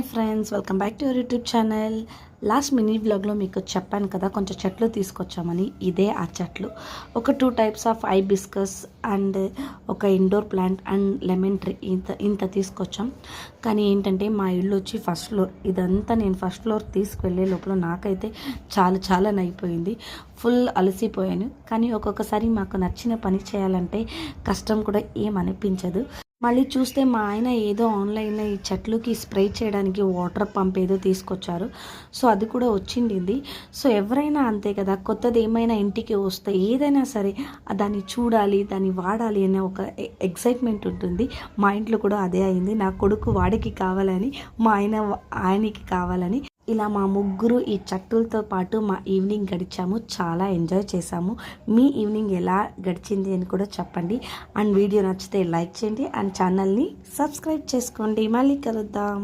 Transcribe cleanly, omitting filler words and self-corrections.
Hi friends, welcome back to your YouTube channel. Last mini వ్లాగ్లో మీకు చెప్పాను కదా, కొంచెం చెట్లు తీసుకొచ్చామని. ఇదే ఆ చెట్లు. ఒక 2 టైప్స్ ఆఫ్ హైబిస్కస్ అండ్ ఒక indoor plant and lemon tree ఇంత తీసుకొచ్చాం. కానీ ఏంటంటే మా ఇల్లు వచ్చి ఫస్ట్ ఫ్లోర్. ఇదంతా నేను ఫస్ట్ ఫ్లోర్ తీసుకువెళ్ళే లోపల నాకైతే చాలా అయిపోయింది. ఫుల్ అలసిపోయాను. కానీ ఒక్కొక్కసారి మాకు నచ్చిన పని చేయాలంటే కష్టం కూడా ఏమనిపించదు. మళ్ళీ చూస్తే మా ఆయన ఏదో ఆన్లైన్లో ఈ చెట్లుకి స్ప్రే చేయడానికి వాటర్ పంప్ ఏదో తీసుకొచ్చారు. సో అది కూడా వచ్చింది. సో ఎవరైనా అంతే కదా, కొత్తది ఏమైనా ఇంటికి వస్తే ఏదైనా సరే దాన్ని చూడాలి, దాన్ని వాడాలి అనే ఒక ఎక్సైట్మెంట్ ఉంటుంది. మా ఇంట్లో కూడా అదే అయింది. నా కొడుకు వాడికి కావాలని, మా ఆయనకి కావాలని, ఇలా మా ముగ్గురు ఈ చెట్టులతో పాటు మా ఈవినింగ్ గడిచాము. చాలా ఎంజాయ్ చేశాము. మీ ఈవినింగ్ ఎలా గడిచింది అని కూడా చెప్పండి. అండ్ వీడియో నచ్చితే లైక్ చేయండి అండ్ ఛానల్ని సబ్స్క్రైబ్ చేసుకోండి. మళ్ళీ కలుద్దాం.